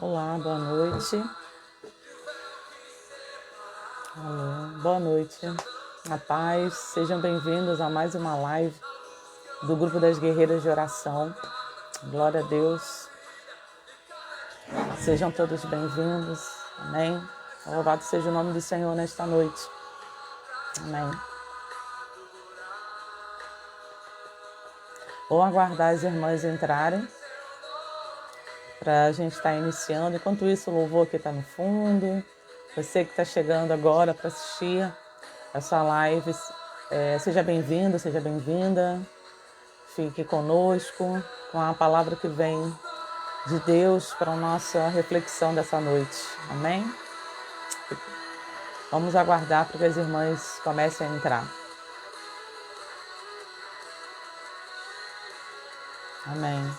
Olá, boa noite. Alô, boa noite. A paz, sejam bem-vindos a mais uma live do Grupo das Guerreiras de Oração. Glória a Deus. Sejam todos bem-vindos. Amém. Louvado seja o nome do Senhor nesta noite. Amém. Vou aguardar as irmãs entrarem para a gente estar iniciando. Enquanto isso, o louvor aqui está no fundo. Você que está chegando agora para assistir essa live, seja bem-vindo, seja bem-vinda. Fique conosco com a palavra que vem de Deus para a nossa reflexão dessa noite. Amém? Vamos aguardar para que as irmãs comecem a entrar. Amém.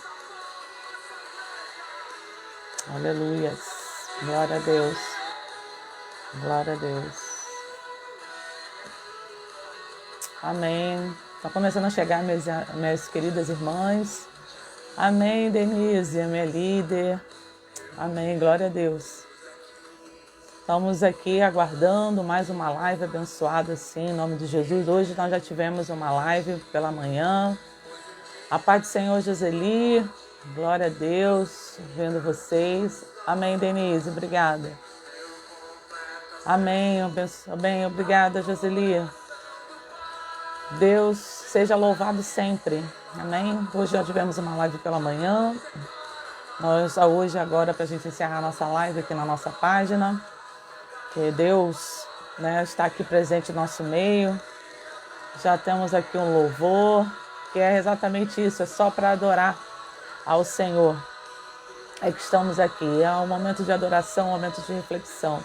Aleluia. Glória a Deus. Glória a Deus. Amém. Está começando a chegar minhas queridas irmãs. Amém, Denise, minha líder. Amém, glória a Deus. Estamos aqui aguardando mais uma live abençoada, assim, em nome de Jesus. Hoje nós já tivemos uma live pela manhã. A paz do Senhor, Joseli. Glória a Deus, vendo vocês. Amém, Denise, obrigada. Amém, amém, obrigada, Joseli. Deus seja louvado sempre. Amém. Hoje já tivemos uma live pela manhã. Nós hoje agora para a gente encerrar a nossa live aqui na nossa página. Que Deus, está aqui presente no nosso meio. Já temos aqui um louvor, que é exatamente isso, é só para adorar ao Senhor. É que estamos aqui, é um momento de adoração, um momento de reflexão.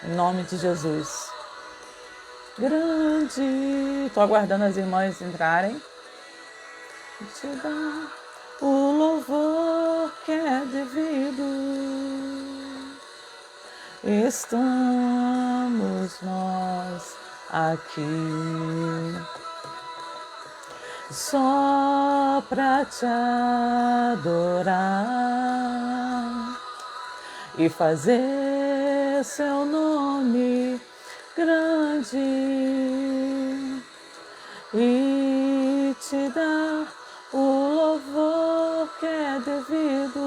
Em nome de Jesus. Grande. Estou aguardando as irmãs entrarem. Te dá o louvor que é devido. Estamos nós aqui só para te adorar e fazer seu nome grande e te dar o louvor que é devido.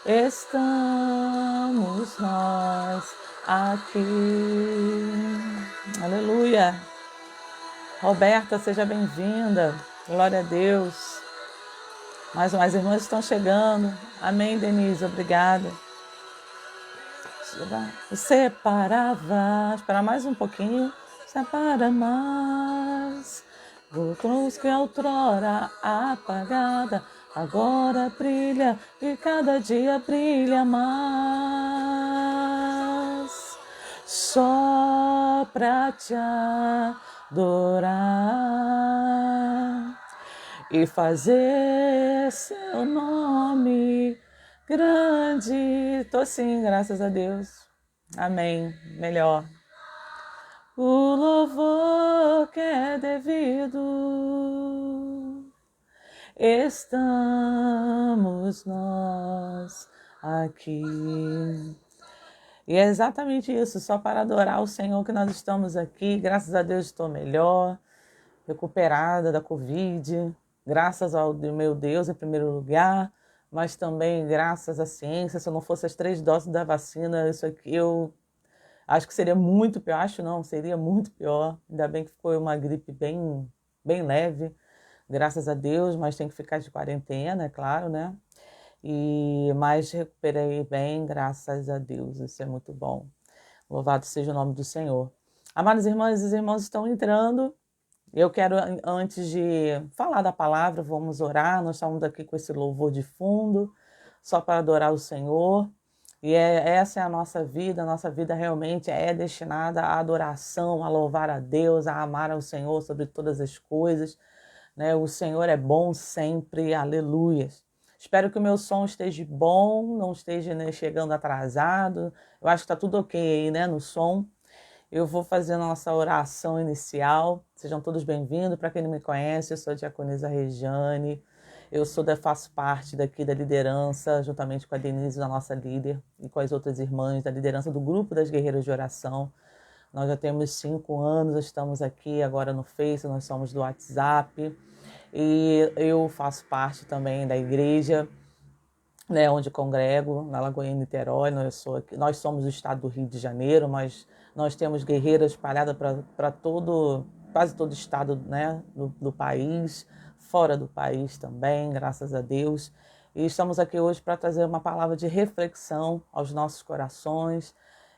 Estamos nós aqui. Aleluia. Roberta, seja bem-vinda. Glória a Deus. Mais umas irmãs estão chegando. Amém, Denise, obrigada. Separava, esperar mais um pouquinho. Separa mais. O cruz que outrora apagada, agora brilha e cada dia brilha mais. Só pra te adorar e fazer seu nome grande. Tô sim, graças a Deus. Amém. Melhor. O louvor que é devido. Estamos nós aqui. E é exatamente isso, só para adorar o Senhor que nós estamos aqui. Graças a Deus estou melhor, recuperada da Covid. Graças ao meu Deus, em primeiro lugar, mas também graças à ciência. Se eu não fosse as 3 doses da vacina, isso aqui eu acho que seria muito pior. Acho não, seria muito pior. Ainda bem que foi uma gripe bem leve, graças a Deus, mas tem que ficar de quarentena, é claro, né? Mas recuperei bem, graças a Deus. Isso é muito bom. Louvado seja o nome do Senhor. Amadas irmãs, os irmãos estão entrando. Eu quero, antes de falar da palavra, vamos orar. Nós estamos aqui com esse louvor de fundo, só para adorar o Senhor. E essa é a nossa vida realmente é destinada à adoração, a louvar a Deus, a amar ao Senhor sobre todas as coisas. Né? O Senhor é bom sempre, aleluias. Espero que o meu som esteja bom, não esteja chegando atrasado. Eu acho que está tudo ok aí, né, no som. Eu vou fazer a nossa oração inicial. Sejam todos bem-vindos. Para quem não me conhece, eu sou a diaconisa Regiane. Faço parte daqui da liderança, juntamente com a Denise, a nossa líder, e com as outras irmãs da liderança do grupo das Guerreiras de Oração. Nós já temos 5 anos, estamos aqui agora no Face, nós somos do WhatsApp. E eu faço parte também da igreja, né, onde congrego, na Lagoinha, Niterói. Nós somos do estado do Rio de Janeiro, mas nós temos guerreiras espalhadas para quase todo o estado, né, do país, fora do país também, graças a Deus. E estamos aqui hoje para trazer uma palavra de reflexão aos nossos corações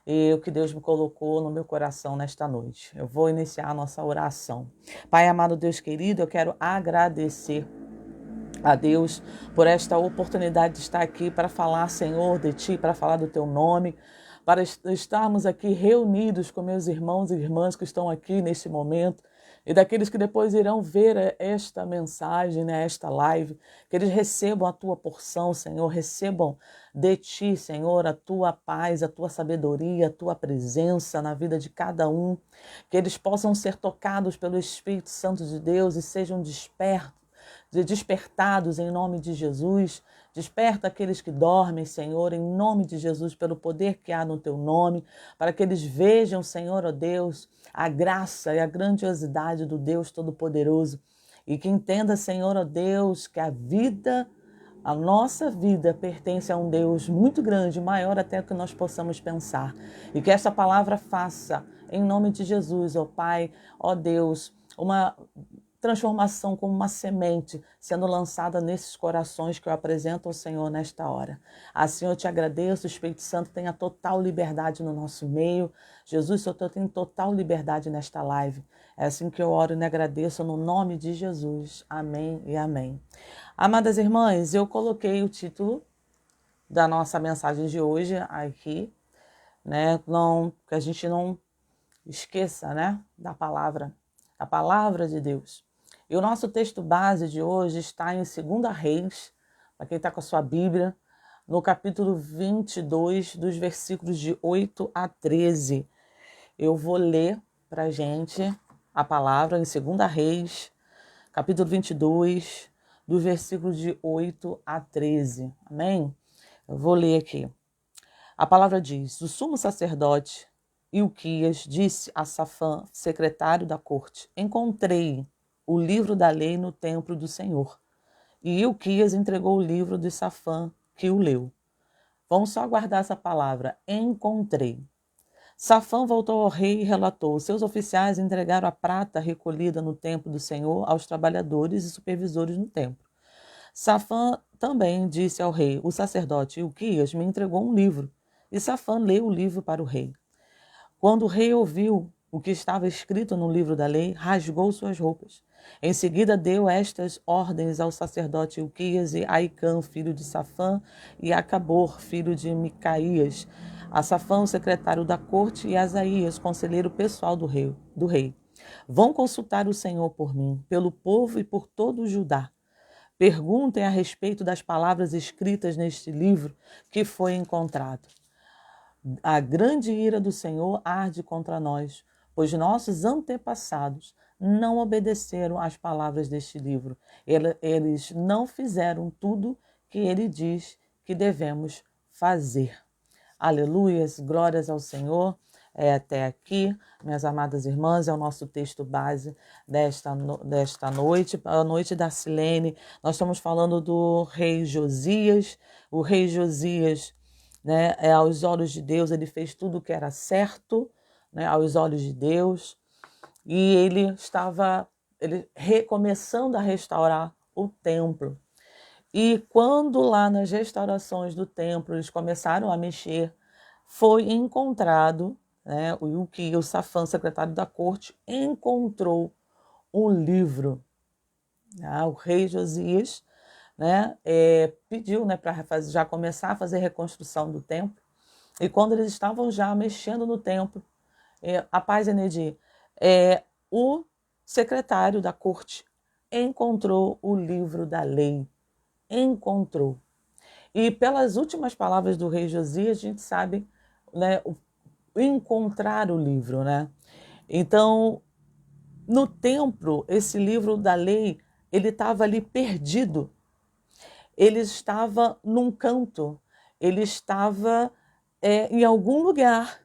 e o que Deus me colocou no meu coração nesta noite. Eu vou iniciar a nossa oração. Pai amado, Deus querido, eu quero agradecer a Deus por esta oportunidade de estar aqui para falar, Senhor, de Ti, para falar do Teu nome, para estarmos aqui reunidos com meus irmãos e irmãs que estão aqui neste momento e daqueles que depois irão ver esta mensagem, né, esta live, que eles recebam a Tua porção, Senhor, recebam de Ti, Senhor, a Tua paz, a Tua sabedoria, a Tua presença na vida de cada um, que eles possam ser tocados pelo Espírito Santo de Deus e sejam despertados em nome de Jesus. Desperta aqueles que dormem, Senhor, em nome de Jesus, pelo poder que há no Teu nome, para que eles vejam, Senhor, ó Deus, a graça e a grandiosidade do Deus Todo-Poderoso e que entenda, Senhor, ó Deus, que a nossa vida pertence a um Deus muito grande, maior até o que nós possamos pensar. E que essa palavra faça, em nome de Jesus, ó Pai, ó Deus, uma transformação como uma semente sendo lançada nesses corações que eu apresento ao Senhor nesta hora. Assim eu te agradeço, o Espírito Santo tenha total liberdade no nosso meio. Jesus, o Senhor tem total liberdade nesta live. É assim que eu oro e me agradeço no nome de Jesus. Amém e amém. Amadas irmãs, eu coloquei o título da nossa mensagem de hoje aqui, né? Que a gente não esqueça, né, da palavra de Deus. E o nosso texto base de hoje está em 2 Reis, para quem está com a sua Bíblia, no capítulo 22, dos versículos de 8 a 13. Eu vou ler para a gente a palavra em 2 Reis, capítulo 22, dos versículos de 8 a 13. Amém? Eu vou ler aqui. A palavra diz: o sumo sacerdote Ilquias disse a Safã, secretário da corte: encontrei o livro da lei no templo do Senhor. E Ilquias entregou o livro de Safã, que o leu. Vamos só aguardar essa palavra, encontrei. Safã voltou ao rei e relatou: seus oficiais entregaram a prata recolhida no templo do Senhor aos trabalhadores e supervisores no templo. Safã também disse ao rei: o sacerdote Ilquias me entregou um livro. E Safã leu o livro para o rei. Quando o rei ouviu o que estava escrito no livro da lei, rasgou suas roupas. Em seguida deu estas ordens ao sacerdote Ilquias e a Aicã, filho de Safã, e a Acabor, filho de Micaías, a Safã, o secretário da corte, e a Asaías, conselheiro pessoal do rei. Vão consultar o Senhor por mim, pelo povo e por todo o Judá. Perguntem a respeito das palavras escritas neste livro que foi encontrado. A grande ira do Senhor arde contra nós, pois nossos antepassados não obedeceram às palavras deste livro. Eles não fizeram tudo que ele diz que devemos fazer. Aleluias, glórias ao Senhor. Até aqui, minhas amadas irmãs, é o nosso texto base desta noite, a noite da Silene. Nós estamos falando do rei Josias. O rei Josias, né, aos olhos de Deus, ele fez tudo o que era certo, né, aos olhos de Deus. E ele estava recomeçando a restaurar o templo. E quando lá nas restaurações do templo eles começaram a mexer, foi encontrado, né, o Safã, secretário da corte, encontrou um livro. O rei Josias, né, pediu, né, para já começar a fazer a reconstrução do templo. E quando eles estavam já mexendo no templo, a paz, Enedi, o secretário da corte encontrou o livro da lei. Encontrou. E pelas últimas palavras do rei Josias, a gente sabe, né, encontrar o livro, né? Então, no templo, esse livro da lei, ele estava ali perdido, ele estava num canto, ele estava em algum lugar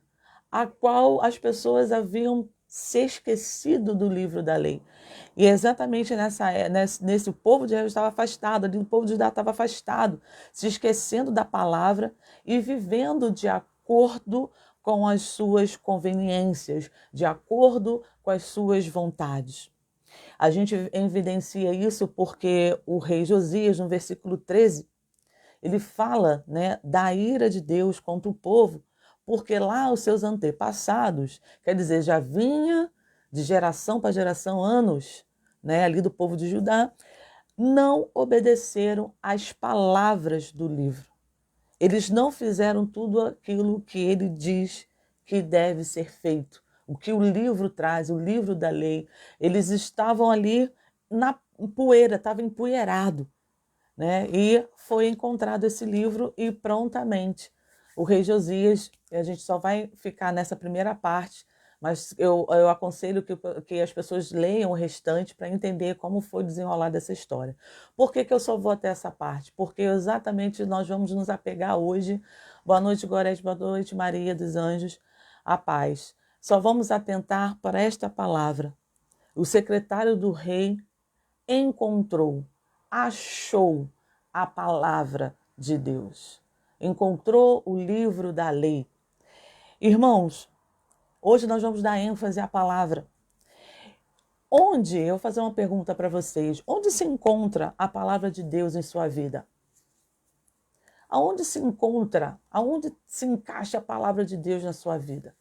a qual as pessoas haviam se esquecido do livro da lei. E exatamente nesse o povo de Israel estava afastado, ali o povo de Judá estava afastado, se esquecendo da palavra e vivendo de acordo com as suas conveniências, de acordo com as suas vontades. A gente evidencia isso porque o rei Josias, no versículo 13, ele fala, né, da ira de Deus contra o povo, porque lá os seus antepassados, quer dizer, já vinha de geração para geração, anos, né, ali do povo de Judá, não obedeceram às palavras do livro. Eles não fizeram tudo aquilo que ele diz que deve ser feito, o que o livro traz, o livro da lei. Eles estavam ali na poeira, estava empoeirado, né? E foi encontrado esse livro e prontamente o rei Josias, a gente só vai ficar nessa primeira parte, mas eu aconselho que as pessoas leiam o restante para entender como foi desenrolada essa história. Por que eu só vou até essa parte? Porque exatamente nós vamos nos apegar hoje. Boa noite, Gorete, boa noite, Maria dos Anjos, a paz. Só vamos atentar para esta palavra. O secretário do rei encontrou, achou a palavra de Deus. Encontrou o livro da lei. Irmãos, hoje nós vamos dar ênfase à palavra. Eu vou fazer uma pergunta para vocês. Onde se encontra a palavra de Deus em sua vida? Aonde se encontra, aonde se encaixa a palavra de Deus na sua vida?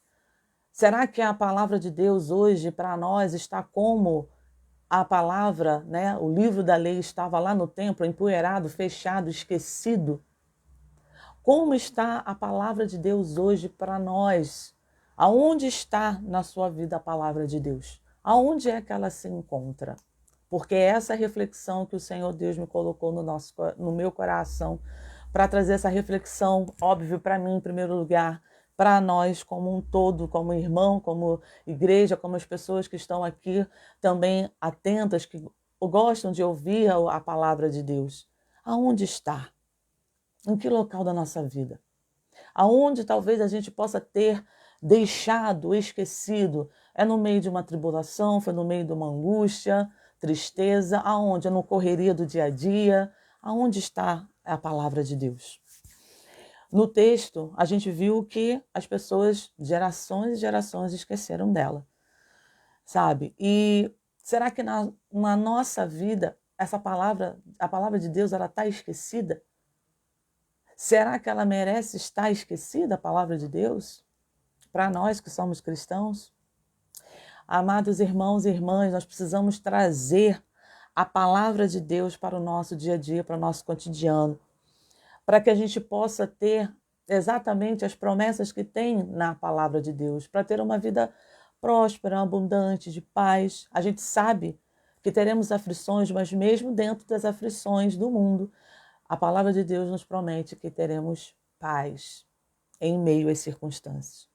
Será que a palavra de Deus hoje para nós está como a palavra, né, o livro da lei estava lá no templo, empoeirado, fechado, esquecido? Como está a palavra de Deus hoje para nós? Aonde está na sua vida a palavra de Deus? Aonde é que ela se encontra? Porque essa reflexão que o Senhor Deus me colocou no meu coração, para trazer essa reflexão, óbvio, para mim, em primeiro lugar, para nós como um todo, como irmão, como igreja, como as pessoas que estão aqui também atentas, que gostam de ouvir a palavra de Deus. Aonde está? Em que local da nossa vida? Aonde talvez a gente possa ter deixado, esquecido? É no meio de uma tribulação, foi no meio de uma angústia, tristeza? Aonde? É no correria do dia a dia? Aonde está a palavra de Deus? No texto, a gente viu que as pessoas, gerações e gerações, esqueceram dela, sabe? E será que na nossa vida, essa palavra, a palavra de Deus, ela está esquecida? Será que ela merece estar esquecida, a palavra de Deus? Para nós que somos cristãos? Amados irmãos e irmãs, nós precisamos trazer a palavra de Deus para o nosso dia a dia, para o nosso cotidiano, para que a gente possa ter exatamente as promessas que tem na palavra de Deus, para ter uma vida próspera, abundante, de paz. A gente sabe que teremos aflições, mas mesmo dentro das aflições do mundo, a palavra de Deus nos promete que teremos paz em meio às circunstâncias.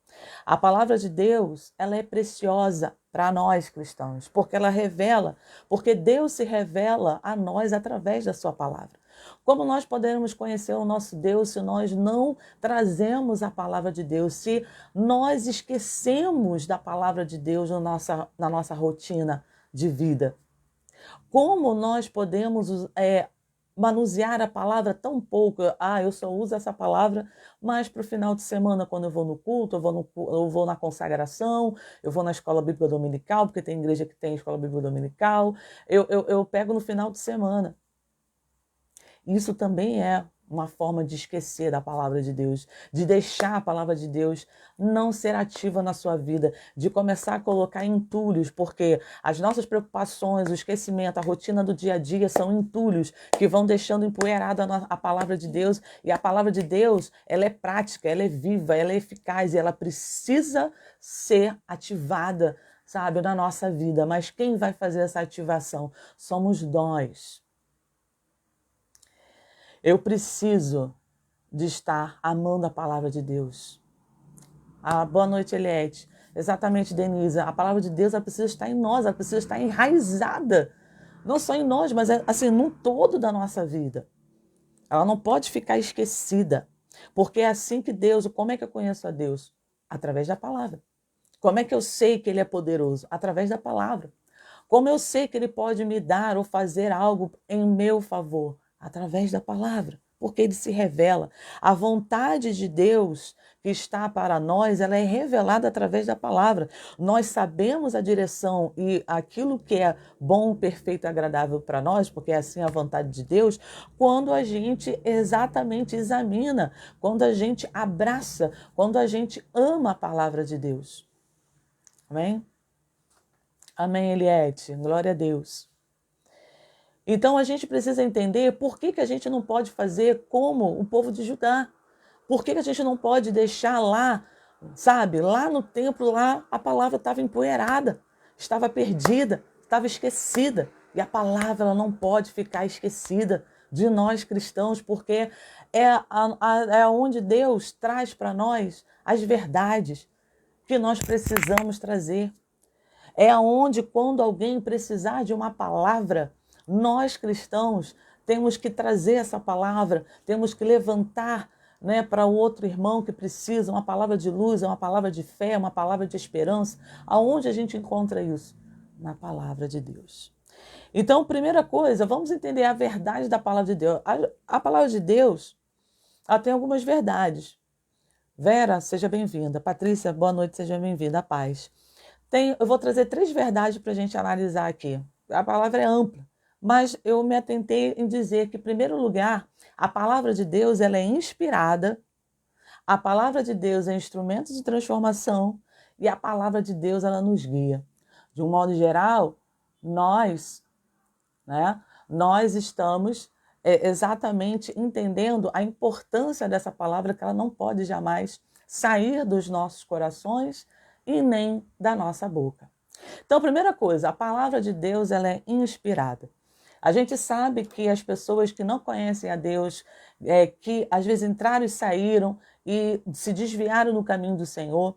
A palavra de Deus, ela é preciosa para nós cristãos, porque ela revela, porque Deus se revela a nós através da sua palavra. Como nós podemos conhecer o nosso Deus se nós não trazemos a palavra de Deus, se nós esquecemos da palavra de Deus na nossa rotina de vida? Como nós podemos manusear a palavra tão pouco? Eu só uso essa palavra mais para o final de semana, quando eu vou no culto, eu vou na consagração, eu vou na escola bíblica dominical, porque tem igreja que tem escola bíblica dominical, eu pego no final de semana. Isso também é uma forma de esquecer da palavra de Deus, de deixar a palavra de Deus não ser ativa na sua vida, de começar a colocar entulhos, porque as nossas preocupações, o esquecimento, a rotina do dia a dia são entulhos que vão deixando empoeirada a palavra de Deus. E a palavra de Deus, ela é prática, ela é viva, ela é eficaz e ela precisa ser ativada, sabe, na nossa vida. Mas quem vai fazer essa ativação? Somos nós. Eu preciso de estar amando a palavra de Deus. Boa noite, Eliette. Exatamente, Denise. A palavra de Deus, ela precisa estar em nós, ela precisa estar enraizada. Não só em nós, mas assim, num todo da nossa vida. Ela não pode ficar esquecida. Porque é assim que Deus, como é que eu conheço a Deus? Através da palavra. Como é que eu sei que Ele é poderoso? Através da palavra. Como eu sei que Ele pode me dar ou fazer algo em meu favor? Através da palavra. Porque Ele se revela. A vontade de Deus que está para nós, ela é revelada através da palavra. Nós sabemos a direção e aquilo que é bom, perfeito e agradável para nós, porque é assim a vontade de Deus, quando a gente exatamente examina, quando a gente abraça, quando a gente ama a palavra de Deus. Amém? Amém, Eliette. Glória a Deus. Então a gente precisa entender por que a gente não pode fazer como o povo de Judá. Por que a gente não pode deixar lá, sabe, lá no templo, lá a palavra estava empoeirada, estava perdida, estava esquecida. E a palavra ela não pode ficar esquecida de nós cristãos, porque é onde Deus traz para nós as verdades que nós precisamos trazer. É onde, quando alguém precisar de uma palavra, nós cristãos temos que trazer essa palavra, temos que levantar, né, para o outro irmão que precisa, uma palavra de luz, uma palavra de fé, uma palavra de esperança. Aonde a gente encontra isso? Na palavra de Deus. Então, primeira coisa, vamos entender a verdade da palavra de Deus. A palavra de Deus, ela tem algumas verdades. Vera, seja bem-vinda. Patrícia, boa noite, seja bem-vinda. A paz. Eu vou trazer 3 verdades para a gente analisar aqui. A palavra é ampla, mas eu me atentei em dizer que, em primeiro lugar, a palavra de Deus ela é inspirada, a palavra de Deus é instrumento de transformação e a palavra de Deus ela nos guia. De um modo geral, nós estamos exatamente entendendo a importância dessa palavra, que ela não pode jamais sair dos nossos corações e nem da nossa boca. Então, primeira coisa, a palavra de Deus ela é inspirada. A gente sabe que as pessoas que não conhecem a Deus, que às vezes entraram e saíram e se desviaram no caminho do Senhor,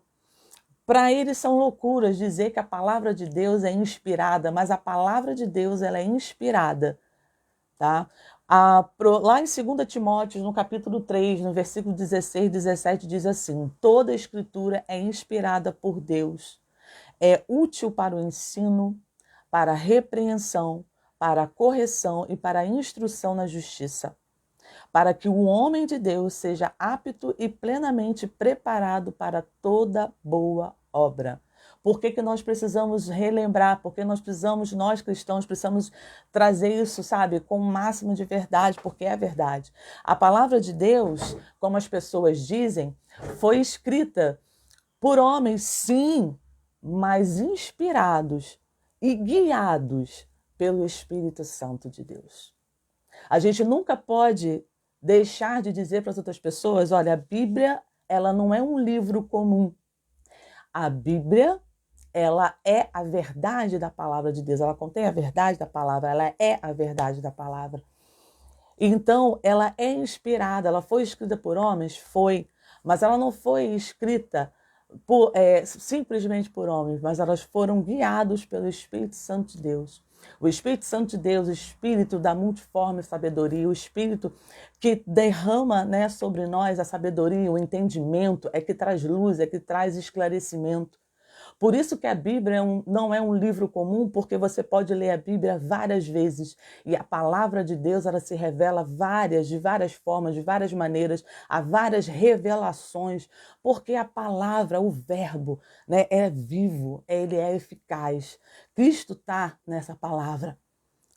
para eles são loucuras dizer que a palavra de Deus é inspirada, mas a palavra de Deus ela é inspirada. Tá? Lá em 2 Timóteo, no capítulo 3, no versículo 16 e 17, diz assim: toda a escritura é inspirada por Deus, é útil para o ensino, para a repreensão, para a correção e para a instrução na justiça, para que o homem de Deus seja apto e plenamente preparado para toda boa obra. Por que nós precisamos relembrar? Porque nós cristãos, precisamos trazer isso, sabe, com o máximo de verdade, porque é verdade. A palavra de Deus, como as pessoas dizem, foi escrita por homens, sim, mas inspirados e guiados pelo Espírito Santo de Deus. A gente nunca pode deixar de dizer para as outras pessoas, olha, a Bíblia, ela não é um livro comum. A Bíblia, ela é a verdade da palavra de Deus, ela contém a verdade da palavra, ela é a verdade da palavra. Então, ela é inspirada, ela foi escrita por homens? Foi, mas ela não foi escrita simplesmente por homens, mas elas foram guiadas pelo Espírito Santo de Deus. O Espírito Santo de Deus, o Espírito da multiforme sabedoria, o Espírito que derrama, né, sobre nós a sabedoria, o entendimento, é que traz luz, é que traz esclarecimento. Por isso que a Bíblia não é um livro comum, porque você pode ler a Bíblia várias vezes e a palavra de Deus ela se revela de várias formas, de várias maneiras, há várias revelações, porque a palavra, o verbo, né, é vivo, ele é eficaz. Cristo está nessa palavra.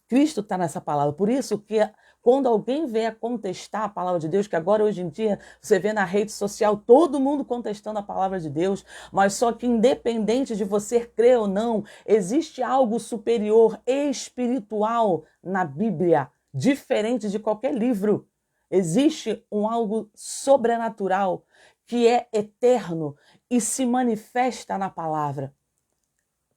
Cristo está nessa palavra. Por isso que quando alguém vier contestar a palavra de Deus, que agora hoje em dia você vê na rede social todo mundo contestando a palavra de Deus, mas só que independente de você crer ou não, existe algo superior espiritual na Bíblia, diferente de qualquer livro. Existe algo sobrenatural que é eterno e se manifesta na palavra,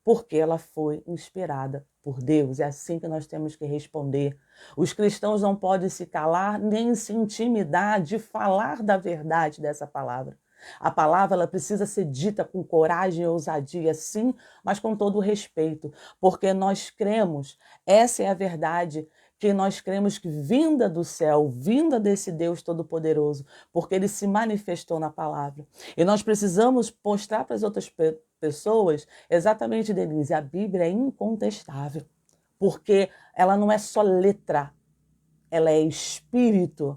porque ela foi inspirada por Deus. É assim que nós temos que responder. Os cristãos não podem se calar nem se intimidar de falar da verdade dessa palavra. A palavra ela precisa ser dita com coragem e ousadia, sim, mas com todo o respeito, porque nós cremos, essa é a verdade, que nós cremos que vinda do céu, vinda desse Deus Todo-Poderoso, porque ele se manifestou na palavra. E nós precisamos mostrar para as outras pessoas, exatamente, Denise, a Bíblia é incontestável, porque ela não é só letra, ela é espírito,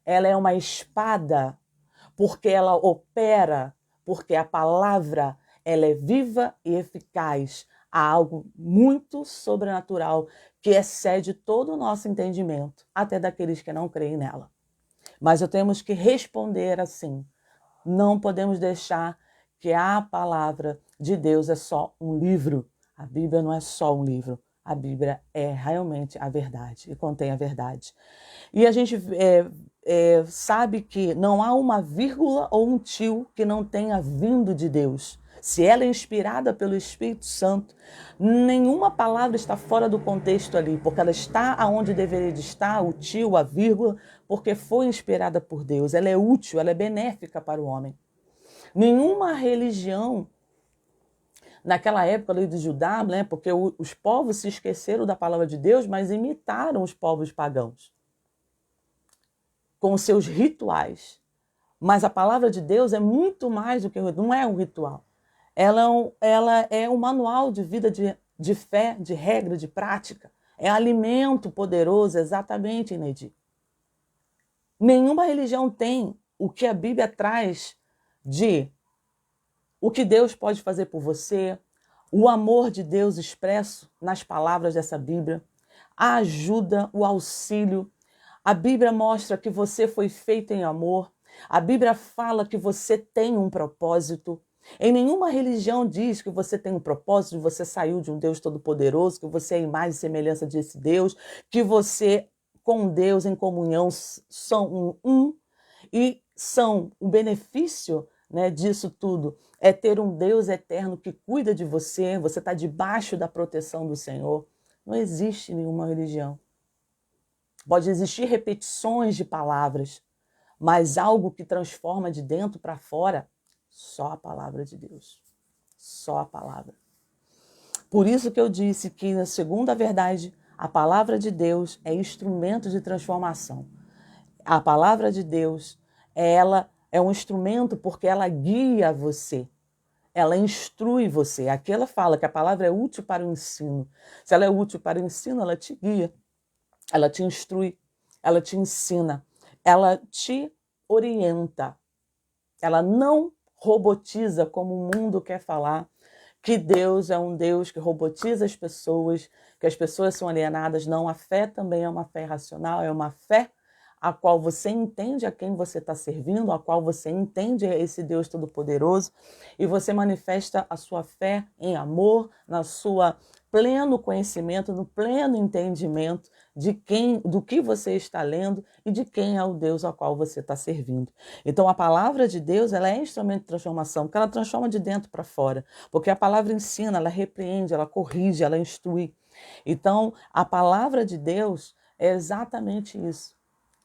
ela é uma espada, porque ela opera, porque a palavra ela é viva e eficaz. Há algo muito sobrenatural que excede todo o nosso entendimento, até daqueles que não creem nela. Mas temos que responder assim. Não podemos deixar que a palavra de Deus é só um livro. A Bíblia não é só um livro. A Bíblia é realmente a verdade e contém a verdade. E a gente sabe que não há uma vírgula ou um tio que não tenha vindo de Deus. Se ela é inspirada pelo Espírito Santo, nenhuma palavra está fora do contexto ali, porque ela está aonde deveria estar, o tio, a vírgula, porque foi inspirada por Deus. Ela é útil, ela é benéfica para o homem. Nenhuma religião, naquela época ali de Judá, né, porque os povos se esqueceram da palavra de Deus, mas imitaram os povos pagãos com os seus rituais. Mas a palavra de Deus é muito mais do que não é um ritual. Ela é um manual de vida, de fé, de regra, de prática. É alimento poderoso, exatamente, Inedi. Nenhuma religião tem o que a Bíblia traz de o que Deus pode fazer por você, o amor de Deus expresso nas palavras dessa Bíblia, a ajuda, o auxílio. A Bíblia mostra que você foi feito em amor. A Bíblia fala que você tem um propósito. Em nenhuma religião diz que você tem um propósito, que você saiu de um Deus Todo-Poderoso, que você é a imagem e semelhança desse Deus, que você, com Deus, em comunhão, são um e são o benefício, né, disso tudo. É ter um Deus eterno que cuida de você, você está debaixo da proteção do Senhor. Não existe nenhuma religião. Pode existir repetições de palavras, mas algo que transforma de dentro para fora, só a palavra de Deus. Só a palavra. Por isso que eu disse que, na segunda verdade, a palavra de Deus é instrumento de transformação. A palavra de Deus, ela é um instrumento porque ela guia você. Ela instrui você. Aqui ela fala que a palavra é útil para o ensino. Se ela é útil para o ensino, ela te guia. Ela te instrui. Ela te ensina. Ela te orienta. Ela não robotiza como o mundo quer falar, que Deus é um Deus que robotiza as pessoas, que as pessoas são alienadas. Não, a fé também é uma fé racional, é uma fé a qual você entende a quem você está servindo, a qual você entende esse Deus Todo-Poderoso, e você manifesta a sua fé em amor, na sua pleno conhecimento, no pleno entendimento do que você está lendo e de quem é o Deus ao qual você está servindo. Então a palavra de Deus, ela é instrumento de transformação, porque ela transforma de dentro para fora, porque a palavra ensina, ela repreende, ela corrige, ela instrui. Então a palavra de Deus é exatamente isso.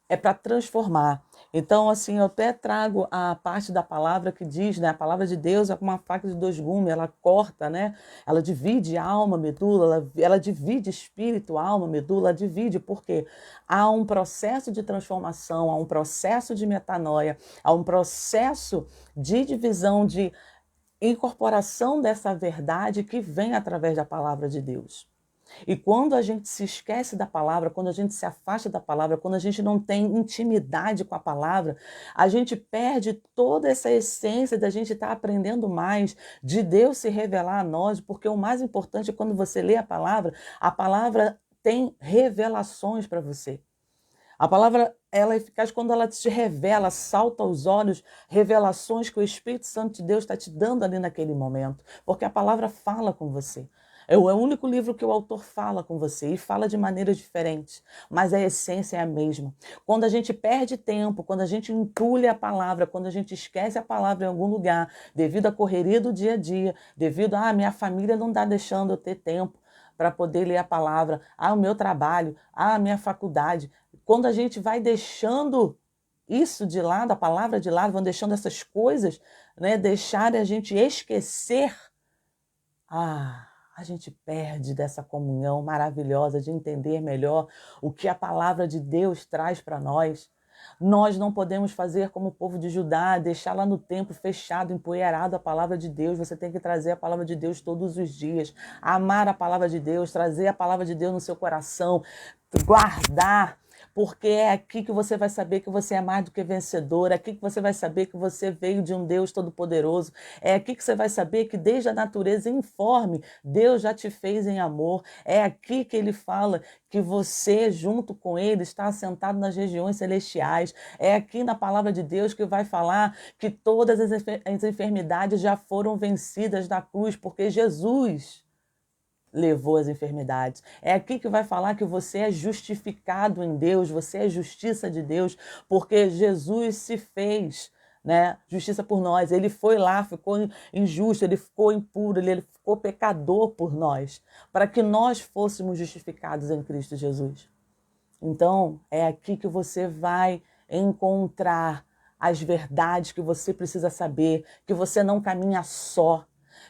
É para transformar. Então, assim, eu até trago a parte da palavra que diz, né? A palavra de Deus é como uma faca de dois gumes, ela corta, né? Ela divide alma, medula, ela divide espírito, alma, medula, ela divide, porque há um processo de transformação, há um processo de metanoia, há um processo de divisão, de incorporação dessa verdade que vem através da palavra de Deus. E quando a gente se esquece da palavra, quando a gente se afasta da palavra, quando a gente não tem intimidade com a palavra, a gente perde toda essa essência da gente estar aprendendo mais, de Deus se revelar a nós, porque o mais importante é quando você lê a palavra tem revelações para você. A palavra ela é eficaz quando ela te revela, salta aos olhos, revelações que o Espírito Santo de Deus está te dando ali naquele momento, porque a palavra fala com você. É o único livro que o autor fala com você e fala de maneiras diferentes, mas a essência é a mesma. Quando a gente perde tempo, quando a gente entulha a palavra, quando a gente esquece a palavra em algum lugar, devido à correria do dia a dia, devido a minha família não está deixando eu ter tempo para poder ler a palavra, o meu trabalho, a minha faculdade. Quando a gente vai deixando isso de lado, a palavra de lado, vão deixando essas coisas, né, deixarem a gente esquecer, a gente perde dessa comunhão maravilhosa de entender melhor o que a palavra de Deus traz para nós. Nós não podemos fazer como o povo de Judá, deixar lá no templo fechado, empoeirado a palavra de Deus. Você tem que trazer a palavra de Deus todos os dias, amar a palavra de Deus, trazer a palavra de Deus no seu coração, guardar, porque é aqui que você vai saber que você é mais do que vencedor, é aqui que você vai saber que você veio de um Deus todo-poderoso, é aqui que você vai saber que desde a natureza informe, Deus já te fez em amor, é aqui que ele fala que você, junto com ele, está assentado nas regiões celestiais, é aqui na palavra de Deus que vai falar que todas as enfermidades já foram vencidas na cruz, porque Jesus levou as enfermidades. É aqui que vai falar que você é justificado em Deus, você é justiça de Deus, porque Jesus se fez, né, justiça por nós. Ele foi lá, ficou injusto, ele ficou impuro, ele ficou pecador por nós, para que nós fôssemos justificados em Cristo Jesus. Então, é aqui que você vai encontrar as verdades que você precisa saber, que você não caminha só,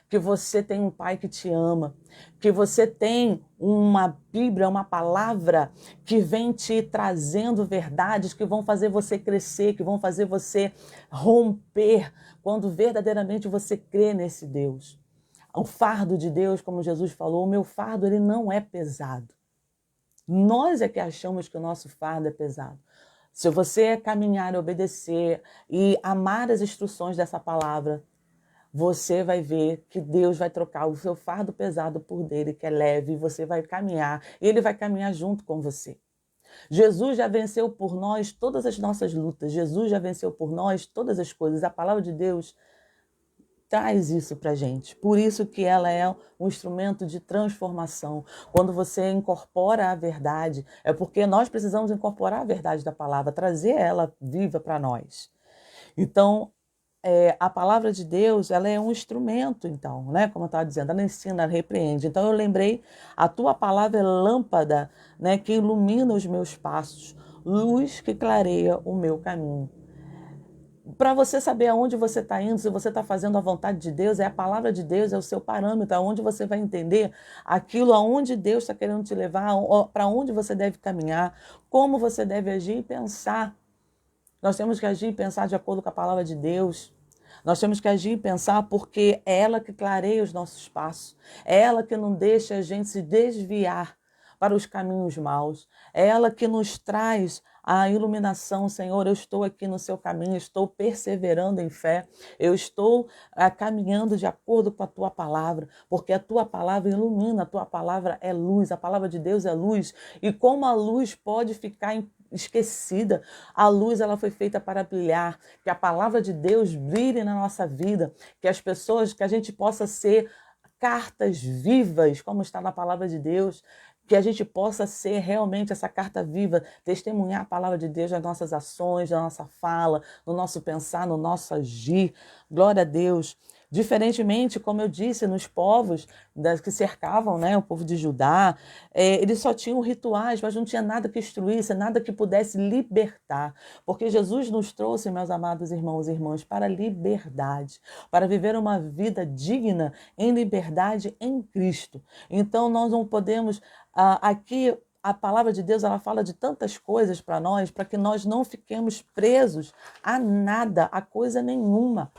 que você tem um pai que te ama, que você tem uma Bíblia, uma palavra que vem te trazendo verdades que vão fazer você crescer, que vão fazer você romper quando verdadeiramente você crê nesse Deus. O fardo de Deus, como Jesus falou, o meu fardo ele não é pesado. Nós é que achamos que o nosso fardo é pesado. Se você caminhar, obedecer e amar as instruções dessa palavra, você vai ver que Deus vai trocar o seu fardo pesado por dele, que é leve, e você vai caminhar, e ele vai caminhar junto com você. Jesus já venceu por nós todas as nossas lutas, Jesus já venceu por nós todas as coisas. A palavra de Deus traz isso para a gente. Por isso que ela é um instrumento de transformação. Quando você incorpora a verdade, é porque nós precisamos incorporar a verdade da palavra, trazer ela viva para nós. Então, a palavra de Deus, ela é um instrumento, então, né? Como eu estava dizendo, ela ensina, ela repreende. Então eu lembrei, a tua palavra é lâmpada, né, que ilumina os meus passos, luz que clareia o meu caminho. Para você saber aonde você está indo, se você está fazendo a vontade de Deus, é a palavra de Deus, é o seu parâmetro, aonde você vai entender aquilo aonde Deus está querendo te levar, para onde você deve caminhar, como você deve agir e pensar. Nós temos que agir e pensar de acordo com a palavra de Deus. Nós temos que agir e pensar porque é ela que clareia os nossos passos. É ela que não deixa a gente se desviar para os caminhos maus. É ela que nos traz a iluminação. Senhor, eu estou aqui no seu caminho, estou perseverando em fé. Eu estou caminhando de acordo com a tua palavra, porque a tua palavra ilumina, a tua palavra é luz, a palavra de Deus é luz. E como a luz pode ficar esquecida, a luz ela foi feita para brilhar, que a palavra de Deus brilhe na nossa vida, que as pessoas, que a gente possa ser cartas vivas, como está na palavra de Deus, que a gente possa ser realmente essa carta viva, testemunhar a palavra de Deus nas nossas ações, na nossa fala, no nosso pensar, no nosso agir. Glória a Deus. Diferentemente, como eu disse, nos povos que cercavam, né, o povo de Judá, eles só tinham rituais, mas não tinha nada que instruísse, nada que pudesse libertar. Porque Jesus nos trouxe, meus amados irmãos e irmãs, para a liberdade, para viver uma vida digna em liberdade em Cristo. Então, nós não podemos... aqui, a palavra de Deus ela fala de tantas coisas para nós, para que nós não fiquemos presos a nada, a coisa nenhuma.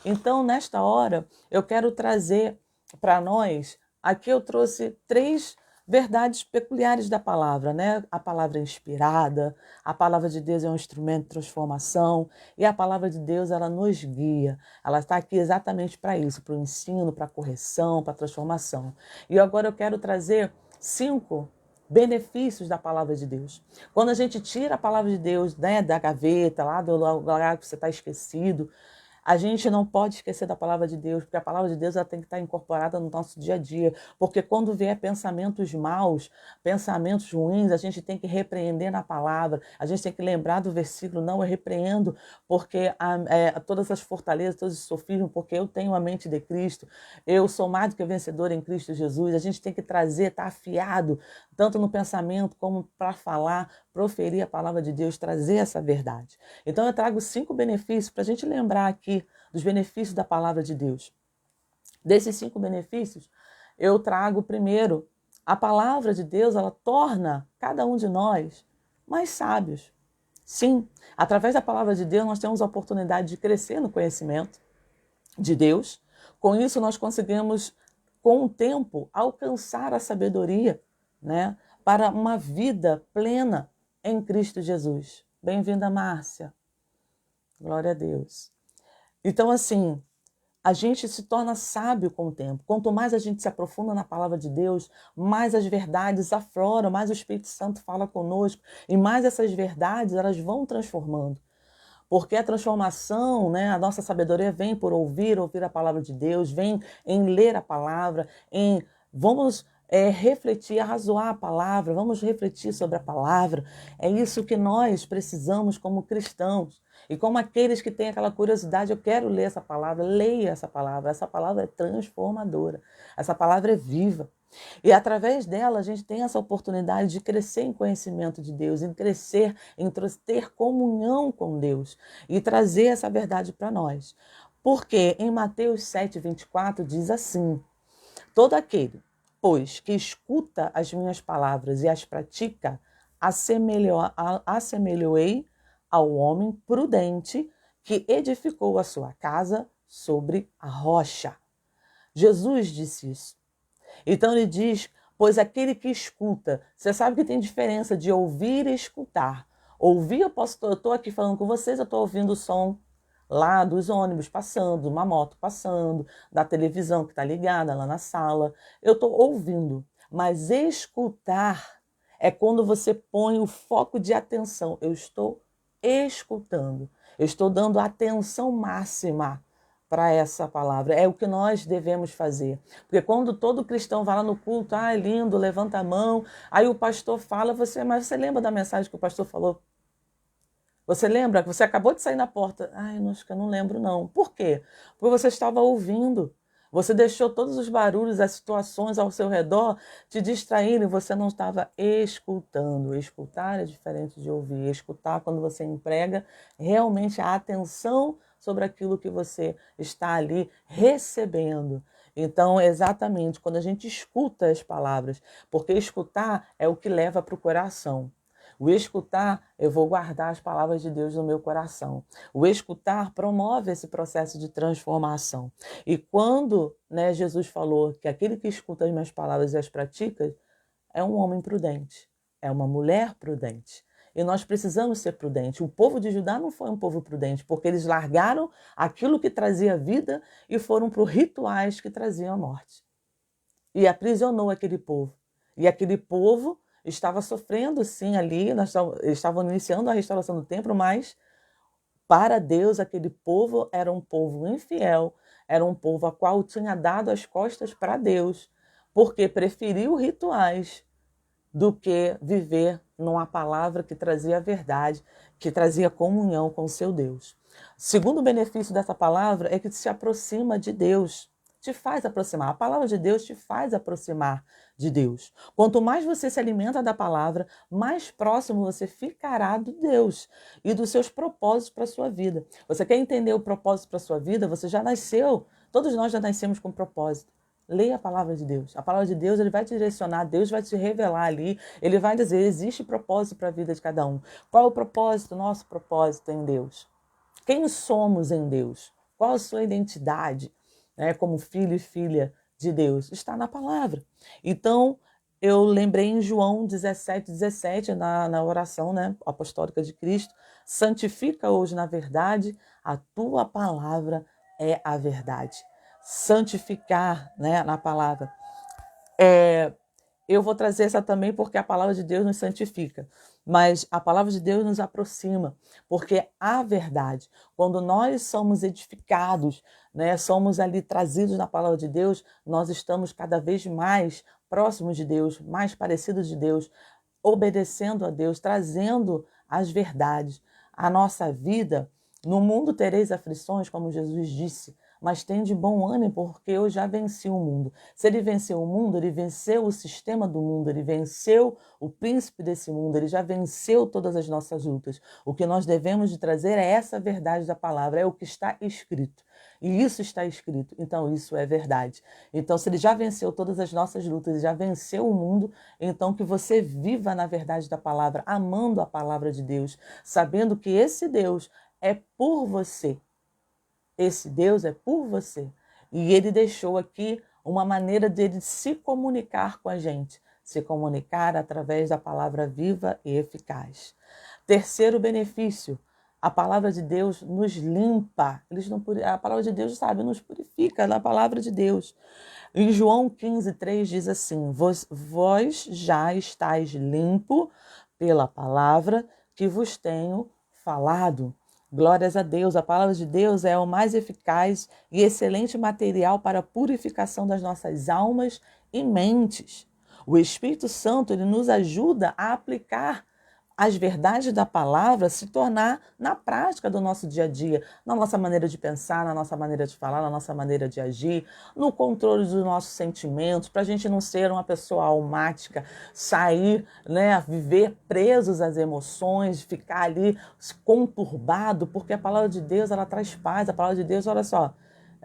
Então, nesta hora, eu quero trazer para nós, aqui eu trouxe 3 verdades peculiares da palavra, né? A palavra é inspirada, a palavra de Deus é um instrumento de transformação e a palavra de Deus, ela nos guia. Ela está aqui exatamente para isso, para o ensino, para a correção, para a transformação. E agora eu quero trazer 5 benefícios da palavra de Deus. Quando a gente tira a palavra de Deus, né, da gaveta, lá do lugar que você está esquecido, a gente não pode esquecer da palavra de Deus, porque a palavra de Deus ela tem que estar incorporada no nosso dia a dia. Porque quando vier pensamentos maus, pensamentos ruins, a gente tem que repreender na palavra. A gente tem que lembrar do versículo, não, eu repreendo, porque todas as fortalezas, todos os sofismas, porque eu tenho a mente de Cristo. Eu sou mais do que vencedor em Cristo Jesus. A gente tem que trazer, estar afiado, tanto no pensamento como para falar, proferir a palavra de Deus, trazer essa verdade. Então eu trago 5 benefícios para a gente lembrar aqui dos benefícios da palavra de Deus. Desses 5 benefícios, eu trago primeiro a palavra de Deus, ela torna cada um de nós mais sábios. Sim, através da palavra de Deus nós temos a oportunidade de crescer no conhecimento de Deus. Com isso nós conseguimos, com o tempo, alcançar a sabedoria, né, para uma vida plena em Cristo Jesus. Bem-vinda, Márcia. Glória a Deus. Então, assim, a gente se torna sábio com o tempo. Quanto mais a gente se aprofunda na palavra de Deus, mais as verdades afloram, mais o Espírito Santo fala conosco e mais essas verdades elas vão transformando. Porque a transformação, né, a nossa sabedoria vem por ouvir a palavra de Deus, vem em ler a palavra, vamos refletir, arrazoar a palavra, vamos refletir sobre a palavra. É isso que nós precisamos como cristãos. E como aqueles que têm aquela curiosidade, eu quero ler essa palavra, leia essa palavra é transformadora, essa palavra é viva. E através dela a gente tem essa oportunidade de crescer em conhecimento de Deus, em crescer, em ter comunhão com Deus e trazer essa verdade para nós. Porque em Mateus 7:24 diz assim: todo aquele, pois, que escuta as minhas palavras e as pratica, assemelhoei ao homem prudente que edificou a sua casa sobre a rocha. Jesus disse isso. Então ele diz, pois aquele que escuta, você sabe que tem diferença de ouvir e escutar. Ouvir, eu estou aqui falando com vocês, eu estou ouvindo o som lá dos ônibus passando, uma moto passando, da televisão que está ligada lá na sala. Eu estou ouvindo, mas escutar é quando você põe o foco de atenção. Eu estou escutando, eu estou dando atenção máxima para essa palavra. É o que nós devemos fazer. Porque quando todo cristão vai lá no culto, é lindo, levanta a mão, aí o pastor fala, mas você lembra da mensagem que o pastor falou? Você lembra? Você acabou de sair na porta. Acho que eu não lembro não. Por quê? Porque você estava ouvindo. Você deixou todos os barulhos, as situações ao seu redor te distraírem, você não estava escutando. Escutar é diferente de ouvir. Escutar, quando você emprega realmente a atenção sobre aquilo que você está ali recebendo. Então, exatamente, quando a gente escuta as palavras, porque escutar é o que leva para o coração. O escutar, eu vou guardar as palavras de Deus no meu coração. O escutar promove esse processo de transformação. E quando, né, Jesus falou que aquele que escuta as minhas palavras e as pratica é um homem prudente, é uma mulher prudente. E nós precisamos ser prudentes. O povo de Judá não foi um povo prudente, porque eles largaram aquilo que trazia vida e foram para os rituais que traziam a morte. E aprisionou aquele povo. E aquele povo estava sofrendo, sim, ali, eles estavam iniciando a restauração do templo, mas para Deus aquele povo era um povo infiel, era um povo a qual tinha dado as costas para Deus, porque preferiu rituais do que viver numa palavra que trazia a verdade, que trazia comunhão com o seu Deus. Segundo benefício dessa palavra é que se aproxima de Deus, te faz aproximar. A palavra de Deus te faz aproximar de Deus. Quanto mais você se alimenta da palavra, mais próximo você ficará de Deus e dos seus propósitos para a sua vida. Você quer entender o propósito para a sua vida? Você já nasceu, todos nós já nascemos com propósito. Leia a palavra de Deus. A palavra de Deus, ele vai te direcionar, Deus vai te revelar ali, ele vai dizer, existe propósito para a vida de cada um. Qual é o propósito? Nosso propósito em Deus. Quem somos em Deus? Qual a sua identidade, né, como filho e filha de Deus? Está na palavra. Então, eu lembrei em João 17:17, na oração, né, apostólica de Cristo, santifica hoje na verdade, a tua palavra é a verdade. Santificar, né, na palavra. Eu vou trazer essa também porque a palavra de Deus nos santifica, mas a palavra de Deus nos aproxima, porque a verdade, quando nós somos edificados, né, somos ali trazidos na palavra de Deus, nós estamos cada vez mais próximos de Deus, mais parecidos de Deus, obedecendo a Deus, trazendo as verdades. A nossa vida, no mundo tereis aflições, como Jesus disse, mas tem de bom ânimo, porque eu já venci o mundo. Se ele venceu o mundo, ele venceu o sistema do mundo, ele venceu o príncipe desse mundo, ele já venceu todas as nossas lutas. O que nós devemos de trazer é essa verdade da palavra, é o que está escrito. E isso está escrito, então isso é verdade. Então, se ele já venceu todas as nossas lutas, já venceu o mundo, então que você viva na verdade da palavra, amando a palavra de Deus, sabendo que esse Deus é por você. Esse Deus é por você. E ele deixou aqui uma maneira dele se comunicar com a gente, se comunicar através da palavra viva e eficaz. Terceiro benefício, a palavra de Deus nos limpa. A palavra de Deus, sabe, nos purifica na palavra de Deus. Em João 15:3 diz assim: vós já estáis limpo pela palavra que vos tenho falado. Glórias a Deus, a palavra de Deus é o mais eficaz e excelente material para a purificação das nossas almas e mentes. O Espírito Santo, ele nos ajuda a aplicar as verdades da palavra se tornar na prática do nosso dia a dia, na nossa maneira de pensar, na nossa maneira de falar, na nossa maneira de agir, no controle dos nossos sentimentos, para a gente não ser uma pessoa almática, sair, viver presos às emoções, ficar ali conturbado, porque a palavra de Deus, ela traz paz, a palavra de Deus, olha só,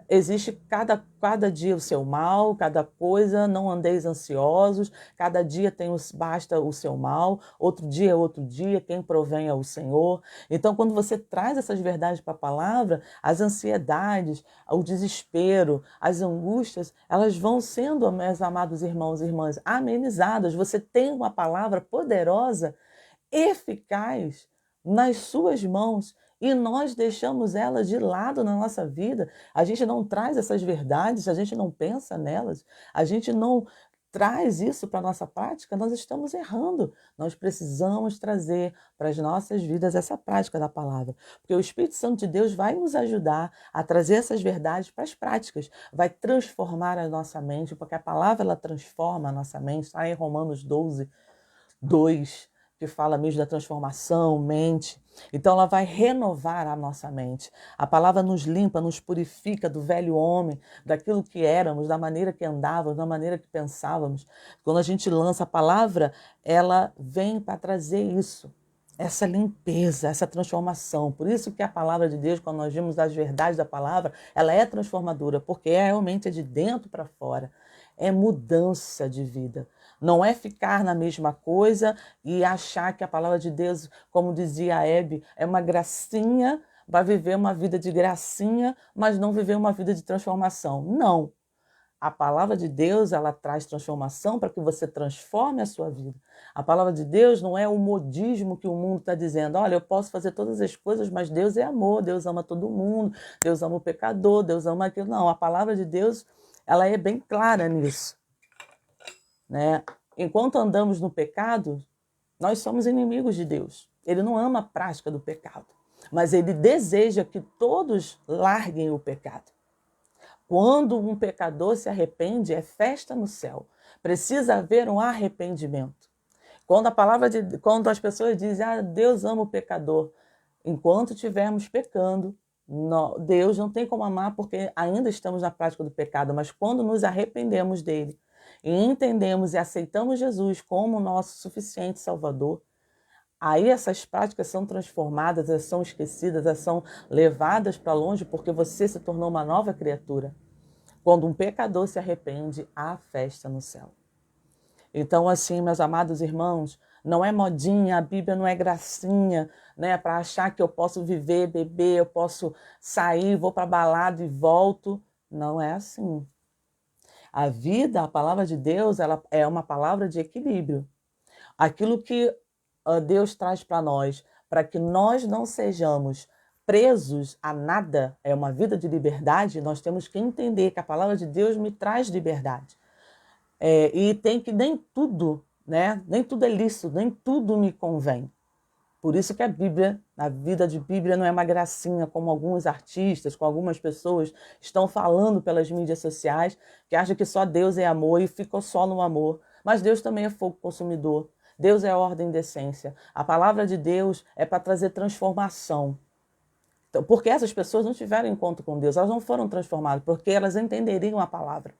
existe cada dia o seu mal, cada coisa, não andeis ansiosos, cada dia basta o seu mal, outro dia é outro dia, quem provém é o Senhor. Então, quando você traz essas verdades para a palavra, as ansiedades, o desespero, as angústias, elas vão sendo, meus amados irmãos e irmãs, amenizadas. Você tem uma palavra poderosa, eficaz nas suas mãos, e nós deixamos elas de lado na nossa vida. A gente não traz essas verdades, a gente não pensa nelas, a gente não traz isso para a nossa prática, nós estamos errando. Nós precisamos trazer para as nossas vidas essa prática da palavra, porque o Espírito Santo de Deus vai nos ajudar a trazer essas verdades para as práticas, vai transformar a nossa mente, porque a palavra ela transforma a nossa mente, está em Romanos 12:2, que fala mesmo da transformação, mente. Então ela vai renovar a nossa mente. A palavra nos limpa, nos purifica do velho homem, daquilo que éramos, da maneira que andávamos, da maneira que pensávamos. Quando a gente lança a palavra, ela vem para trazer isso, essa limpeza, essa transformação. Por isso que a palavra de Deus, quando nós vimos as verdades da palavra, ela é transformadora, porque realmente é de dentro para fora. É mudança de vida. Não é ficar na mesma coisa e achar que a palavra de Deus, como dizia a Hebe, é uma gracinha, vai viver uma vida de gracinha, mas não viver uma vida de transformação. Não. A palavra de Deus, ela traz transformação para que você transforme a sua vida. A palavra de Deus não é o modismo que o mundo está dizendo. Olha, eu posso fazer todas as coisas, mas Deus é amor, Deus ama todo mundo, Deus ama o pecador, Deus ama aquilo. Não, a palavra de Deus, ela é bem clara nisso. Enquanto andamos no pecado, nós somos inimigos de Deus. Ele não ama a prática do pecado, mas ele deseja que todos larguem o pecado. Quando um pecador se arrepende, é festa no céu. Precisa haver um arrependimento. Quando as pessoas dizem, Deus ama o pecador, enquanto estivermos pecando, Deus não tem como amar porque ainda estamos na prática do pecado, mas quando nos arrependemos dele, e entendemos e aceitamos Jesus como nosso suficiente Salvador, aí essas práticas são transformadas, elas são esquecidas, elas são levadas para longe porque você se tornou uma nova criatura. Quando um pecador se arrepende, há festa no céu. Então, assim, meus amados irmãos, não é modinha, a Bíblia não é gracinha, para achar que eu posso viver, beber, eu posso sair, vou para a balada e volto. Não é assim. A vida, a palavra de Deus, ela é uma palavra de equilíbrio. Aquilo que Deus traz para nós, para que nós não sejamos presos a nada, é uma vida de liberdade, nós temos que entender que a palavra de Deus me traz liberdade. E tem que nem tudo é lícito, nem tudo me convém. Por isso que a vida de Bíblia não é uma gracinha, como alguns artistas, com algumas pessoas estão falando pelas mídias sociais, que acham que só Deus é amor e ficam só no amor. Mas Deus também é fogo consumidor. Deus é ordem e decência. A palavra de Deus é para trazer transformação. Então, porque essas pessoas não tiveram encontro com Deus, elas não foram transformadas, porque elas entenderiam a palavra.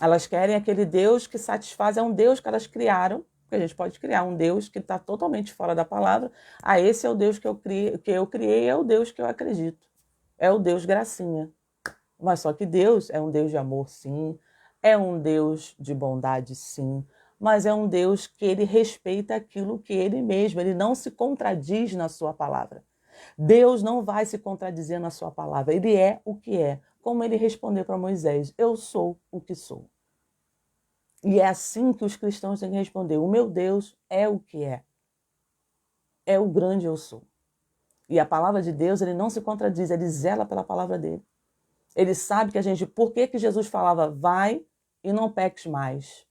Elas querem aquele Deus que satisfaz, é um Deus que elas criaram, porque a gente pode criar um Deus que está totalmente fora da palavra. Ah, esse é o Deus que eu criei, é o Deus que eu acredito. É o Deus gracinha. Mas só que Deus é um Deus de amor, sim. É um Deus de bondade, sim. Mas é um Deus que ele respeita aquilo que ele mesmo, ele não se contradiz na sua palavra. Deus não vai se contradizer na sua palavra. Ele é o que é. Como ele respondeu para Moisés, eu sou o que sou. E é assim que os cristãos têm que responder. O meu Deus é o que é. É o grande eu sou. E a palavra de Deus, ele não se contradiz, ele zela pela palavra dele. Ele sabe que a gente... Por que Jesus falava, vai e não peques mais?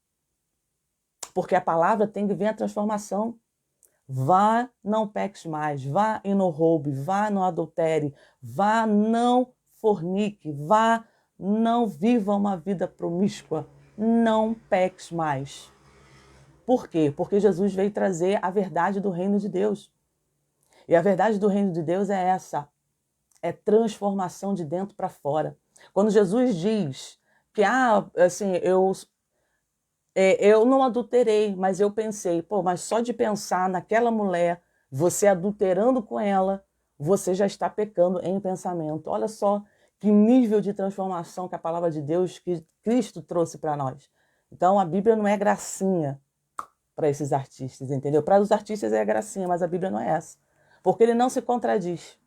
Porque a palavra tem que vir a transformação. Vá, não peques mais. Vá e não roube. Vá, não adultere. Vá, não fornique. Vá, não viva uma vida promíscua. Não peques mais. Por quê? Porque Jesus veio trazer a verdade do reino de Deus. E a verdade do reino de Deus é essa. É transformação de dentro para fora. Quando Jesus diz que, assim, eu não adulterei, mas eu pensei, mas só de pensar naquela mulher, você adulterando com ela, você já está pecando em pensamento. Olha só que nível de transformação que a palavra de Deus, que Cristo trouxe para nós. Então a Bíblia não é gracinha para esses artistas, entendeu? Para os artistas é gracinha, mas a Bíblia não é essa. Porque ele não se contradiz.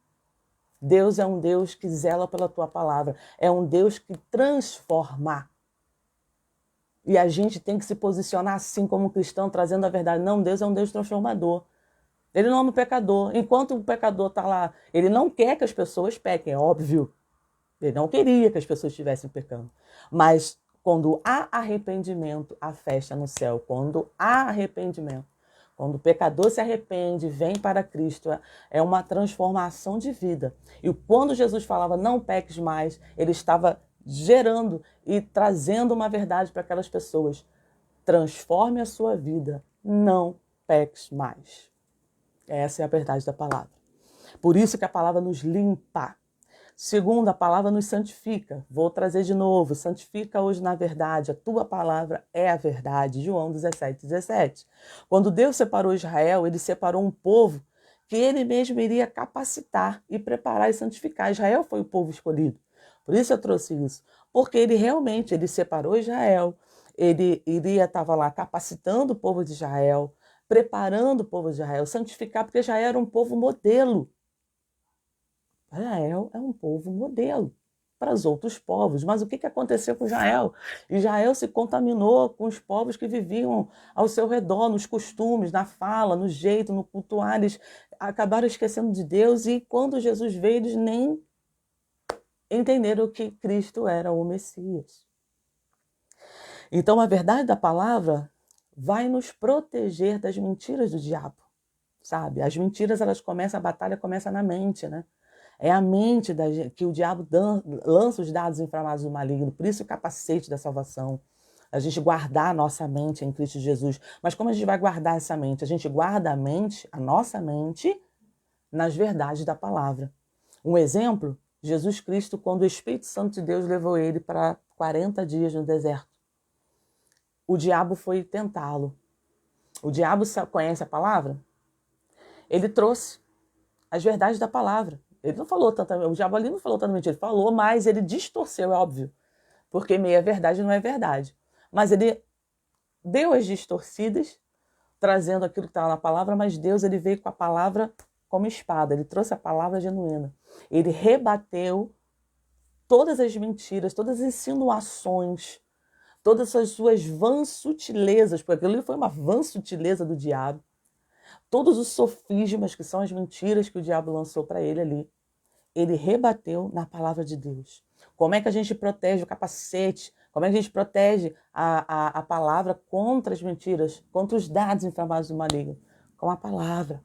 Deus é um Deus que zela pela tua palavra. É um Deus que transforma. E a gente tem que se posicionar assim como cristão, trazendo a verdade. Não, Deus é um Deus transformador. Ele não ama o pecador. Enquanto o pecador está lá, ele não quer que as pessoas pequem, é óbvio. Ele não queria que as pessoas estivessem pecando. Mas quando há arrependimento, há festa no céu. Quando há arrependimento. Quando o pecador se arrepende, vem para Cristo, é uma transformação de vida. E quando Jesus falava não peques mais, ele estava gerando e trazendo uma verdade para aquelas pessoas. Transforme a sua vida, não peques mais. Essa é a verdade da palavra. Por isso que a palavra nos limpa. Segundo, a palavra nos santifica. Vou trazer de novo. Santifica hoje na verdade. A tua palavra é a verdade. João 17:17. Quando Deus separou Israel, ele separou um povo que ele mesmo iria capacitar e preparar e santificar. Israel foi o povo escolhido. Por isso eu trouxe isso. Porque ele separou Israel. Ele estava lá capacitando o povo de Israel, preparando o povo de Israel, santificar, porque Israel era um povo modelo. Israel é um povo modelo para os outros povos. Mas o que aconteceu com Israel? Israel se contaminou com os povos que viviam ao seu redor, nos costumes, na fala, no jeito, no cultuar. Eles acabaram esquecendo de Deus e quando Jesus veio, eles nem entenderam que Cristo era o Messias. Então, a verdade da palavra vai nos proteger das mentiras do diabo, sabe? As mentiras, a batalha começa na mente, né? É a mente que o diabo lança os dados inflamados do maligno. Por isso o capacete da salvação. A gente guardar a nossa mente em Cristo Jesus. Mas como a gente vai guardar essa mente? A gente guarda a nossa mente, nas verdades da palavra. Um exemplo, Jesus Cristo, quando o Espírito Santo de Deus levou ele para 40 dias no deserto. O diabo foi tentá-lo. O diabo conhece a palavra? Ele trouxe as verdades da palavra. Ele não falou tanta... O diabo ali não falou tanta mentira. Ele falou, mas ele distorceu, é óbvio. Porque meia verdade não é verdade. Mas ele deu as distorcidas, trazendo aquilo que estava na palavra, mas Deus ele veio com a palavra como espada. Ele trouxe a palavra genuína. Ele rebateu todas as mentiras, todas as insinuações, todas as suas vãs sutilezas, porque aquilo ali foi uma vã sutileza do diabo. Todos os sofismas, que são as mentiras que o diabo lançou para ele ali, ele rebateu na palavra de Deus. Como é que a gente protege o capacete? Como é que a gente protege a palavra contra as mentiras, contra os dados inflamados do maligno? Com a palavra.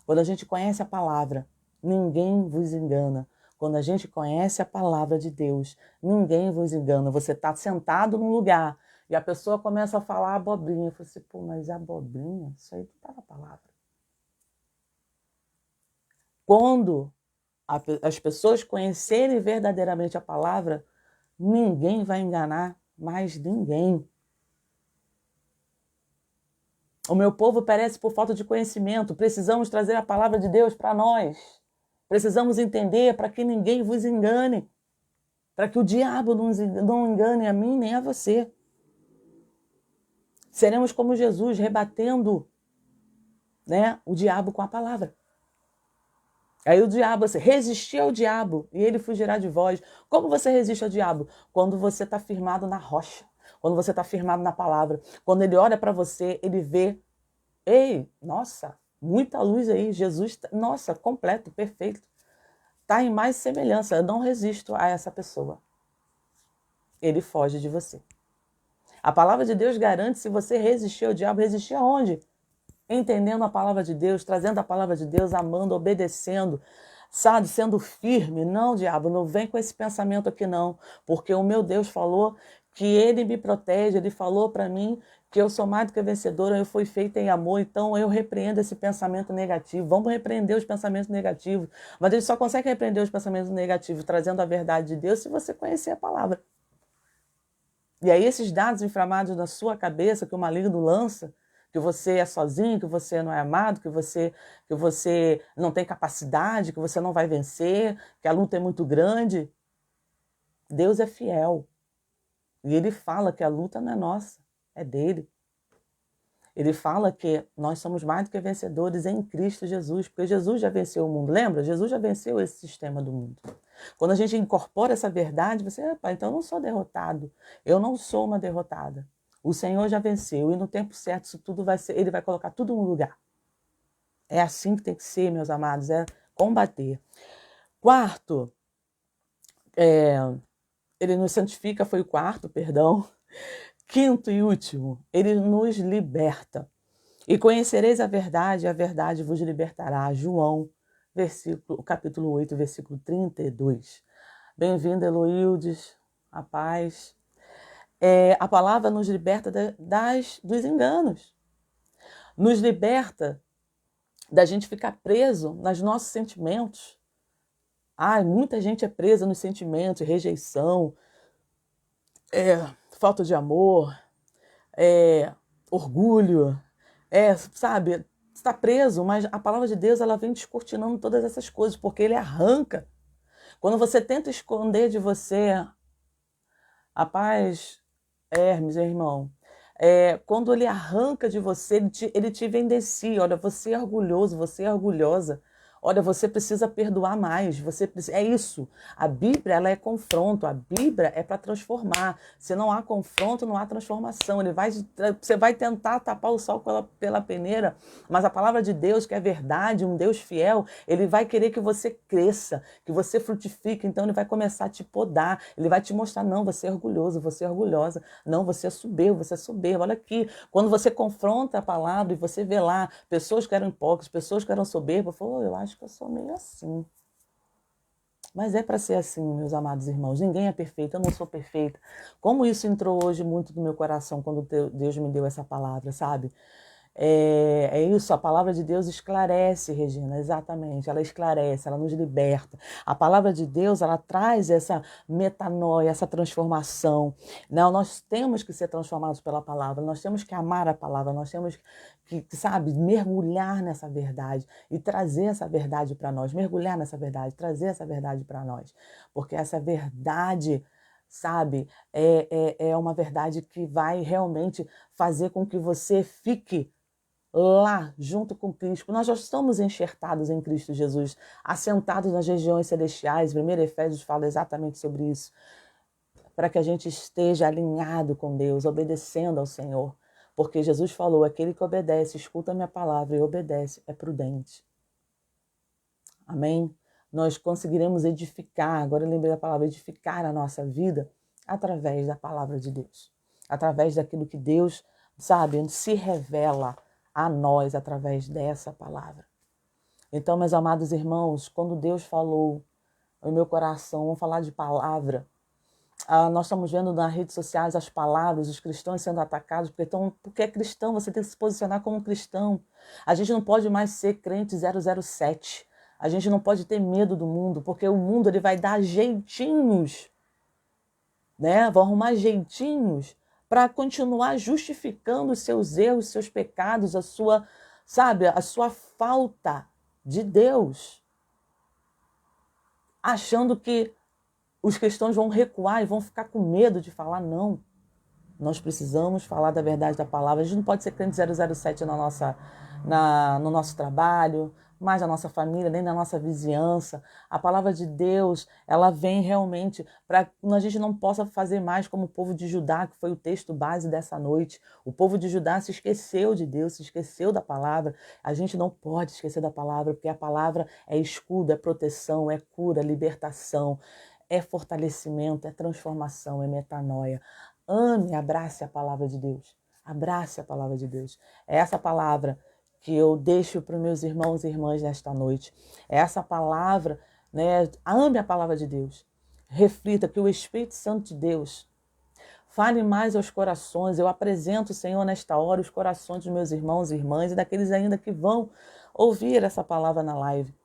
Quando a gente conhece a palavra, ninguém vos engana. Quando a gente conhece a palavra de Deus, ninguém vos engana. Você está sentado num lugar e a pessoa começa a falar abobrinha. Eu falo assim, mas abobrinha? Isso aí não está na palavra. Quando as pessoas conhecerem verdadeiramente a palavra, ninguém vai enganar mais ninguém. O meu povo perece por falta de conhecimento. Precisamos trazer a palavra de Deus para nós. Precisamos entender para que ninguém vos engane. Para que o diabo não engane a mim nem a você. Seremos como Jesus, rebatendo, né, o diabo com a palavra. Aí o diabo, você resistir ao diabo e ele fugirá de vós. Como você resiste ao diabo? Quando você está firmado na rocha. Quando você está firmado na palavra. Quando ele olha para você, ele vê, ei, nossa, muita luz aí. Jesus, nossa, completo, perfeito. Está em mais semelhança. Eu não resisto a essa pessoa. Ele foge de você. A palavra de Deus garante, se você resistir ao diabo, resistir aonde? Entendendo a palavra de Deus, trazendo a palavra de Deus, amando, obedecendo, sabe, sendo firme. Não, diabo, não vem com esse pensamento aqui não, porque o meu Deus falou que ele me protege, ele falou para mim que eu sou mais do que vencedora, eu fui feita em amor, então eu repreendo esse pensamento negativo. Vamos repreender os pensamentos negativos, mas ele só consegue repreender os pensamentos negativos trazendo a verdade de Deus se você conhecer a palavra. E aí esses dados inflamados na sua cabeça que o maligno lança, que você é sozinho, que você não é amado, que você não tem capacidade, que você não vai vencer, que a luta é muito grande. Deus é fiel. E ele fala que a luta não é nossa, é dele. Ele fala que nós somos mais do que vencedores em Cristo Jesus, porque Jesus já venceu o mundo. Lembra? Jesus já venceu esse sistema do mundo. Quando a gente incorpora essa verdade, você, então eu não sou derrotado. Eu não sou uma derrotada. O Senhor já venceu e no tempo certo isso tudo vai ser, ele vai colocar tudo no lugar. É assim que tem que ser, meus amados, é combater. Quarto, ele nos santifica, foi o quarto, perdão. Quinto e último, ele nos liberta. E conhecereis a verdade vos libertará. João, capítulo 8, versículo 32. Bem-vindo, Heloildes, a paz. A palavra nos liberta dos enganos. Nos liberta da gente ficar preso nos nossos sentimentos. Muita gente é presa nos sentimentos, rejeição, falta de amor, orgulho, sabe? Está preso, mas a palavra de Deus ela vem descortinando todas essas coisas, porque ele arranca. Quando você tenta esconder de você a paz, Hermes, irmão, quando ele arranca de você, ele te evidencia. Olha, você é orgulhoso, você é orgulhosa. Olha, você precisa perdoar mais. É isso. A Bíblia ela é confronto. A Bíblia é para transformar. Se não há confronto, não há transformação. Você vai tentar tapar o sol pela peneira, mas a palavra de Deus, que é verdade, um Deus fiel, ele vai querer que você cresça, que você frutifique. Então ele vai começar a te podar. Ele vai te mostrar, não, você é orgulhoso, você é orgulhosa. Não, você é soberbo, você é soberbo. Olha aqui, quando você confronta a palavra e você vê lá pessoas que eram hipócritas, pessoas que eram soberbas, eu acho que eu sou meio assim. Mas é para ser assim, meus amados irmãos. Ninguém é perfeito, eu não sou perfeita. Como isso entrou hoje muito no meu coração quando Deus me deu essa palavra, sabe? É isso, a palavra de Deus esclarece, Regina, exatamente, ela esclarece, ela nos liberta. A palavra de Deus, ela traz essa metanoia, essa transformação. Não, nós temos que ser transformados pela palavra, nós temos que amar a palavra, nós temos que, sabe, mergulhar nessa verdade e trazer essa verdade para nós, mergulhar nessa verdade, trazer essa verdade para nós, porque essa verdade, sabe, é uma verdade que vai realmente fazer com que você fique lá, junto com Cristo. Nós já estamos enxertados em Cristo Jesus, assentados nas regiões celestiais. 1 Efésios fala exatamente sobre isso. Para que a gente esteja alinhado com Deus, obedecendo ao Senhor. Porque Jesus falou, aquele que obedece, escuta a minha palavra e obedece, é prudente. Amém? Nós conseguiremos edificar, agora eu lembrei da palavra, edificar a nossa vida através da palavra de Deus. Através daquilo que Deus, sabe, se revela a nós através dessa palavra. Então, meus amados irmãos, quando Deus falou no meu coração, vamos falar de palavra, nós estamos vendo nas redes sociais as palavras, os cristãos sendo atacados, porque é cristão, você tem que se posicionar como cristão. A gente não pode mais ser crente 007. A gente não pode ter medo do mundo, porque o mundo ele vai dar jeitinhos, né? Vão arrumar jeitinhos para continuar justificando os seus erros, os seus pecados, a sua, sabe, a sua falta de Deus, achando que os cristãos vão recuar e vão ficar com medo de falar não. Nós precisamos falar da verdade da palavra. A gente não pode ser crente 007 no nosso trabalho, mais na nossa família, nem na nossa vizinhança. A palavra de Deus, ela vem realmente para que a gente não possa fazer mais como o povo de Judá, que foi o texto base dessa noite. O povo de Judá se esqueceu de Deus, se esqueceu da palavra. A gente não pode esquecer da palavra, porque a palavra é escudo, é proteção, é cura, libertação, é fortalecimento, é transformação, é metanoia. Ame, abrace a palavra de Deus. Abrace a palavra de Deus. É essa palavra que eu deixo para os meus irmãos e irmãs nesta noite. É essa palavra, né? Ame a palavra de Deus. Reflita que o Espírito Santo de Deus fale mais aos corações. Eu apresento, Senhor, nesta hora, os corações dos meus irmãos e irmãs e daqueles ainda que vão ouvir essa palavra na live.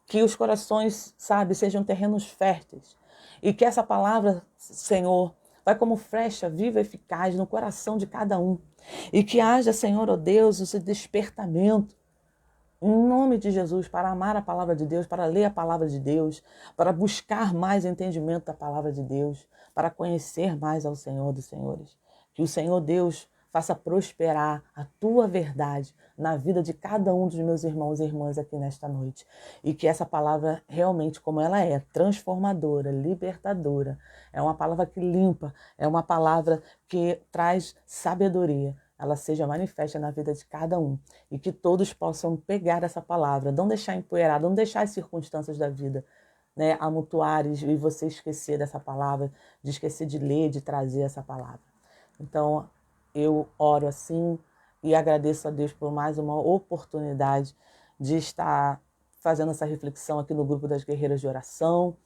Que os corações, sabe, sejam terrenos férteis. E que essa palavra, Senhor, vai como flecha viva e eficaz no coração de cada um. E que haja, Senhor, ó Deus, esse despertamento, em nome de Jesus, para amar a palavra de Deus, para ler a palavra de Deus, para buscar mais entendimento da palavra de Deus, para conhecer mais ao Senhor dos Senhores. Que o Senhor Deus faça prosperar a tua verdade na vida de cada um dos meus irmãos e irmãs aqui nesta noite. E que essa palavra realmente, como ela é, transformadora, libertadora, é uma palavra que limpa, é uma palavra que traz sabedoria, ela seja manifesta na vida de cada um. E que todos possam pegar essa palavra, não deixar empoeirada, não deixar as circunstâncias da vida, né, amontoarem e você esquecer dessa palavra, de esquecer de ler, de trazer essa palavra. Então, eu oro assim e agradeço a Deus por mais uma oportunidade de estar fazendo essa reflexão aqui no grupo das Guerreiras de Oração.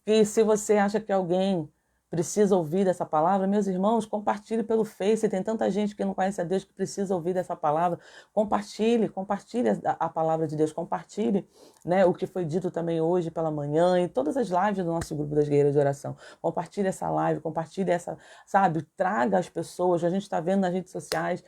E se você acha que alguém precisa ouvir dessa palavra, meus irmãos, compartilhe pelo Face. Tem tanta gente que não conhece a Deus que precisa ouvir dessa palavra. Compartilhe a palavra de Deus, compartilhe, né, o que foi dito também hoje pela manhã e todas as lives do nosso grupo das Guerreiras de Oração. Compartilhe essa live, compartilhe essa, sabe, traga as pessoas. A gente está vendo nas redes sociais.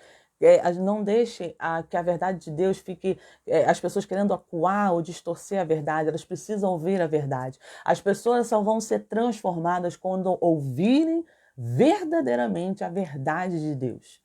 Não deixe que a verdade de Deus fique as pessoas querendo acuar ou distorcer a verdade. Elas precisam ouvir a verdade. As pessoas só vão ser transformadas quando ouvirem verdadeiramente a verdade de Deus.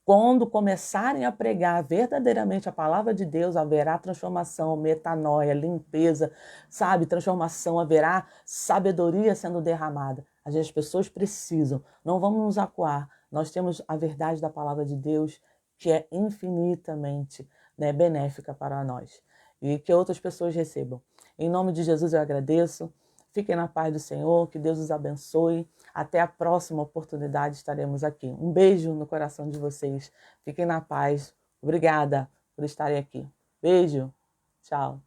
Quando começarem a pregar verdadeiramente a palavra de Deus, haverá transformação, metanoia, limpeza, sabe? Transformação, haverá sabedoria sendo derramada. As pessoas precisam, não vamos nos acuar. Nós temos a verdade da palavra de Deus, que é infinitamente, né, benéfica para nós. E que outras pessoas recebam. Em nome de Jesus eu agradeço. Fiquem na paz do Senhor, que Deus os abençoe. Até a próxima oportunidade estaremos aqui. Um beijo no coração de vocês. Fiquem na paz. Obrigada por estarem aqui. Beijo. Tchau.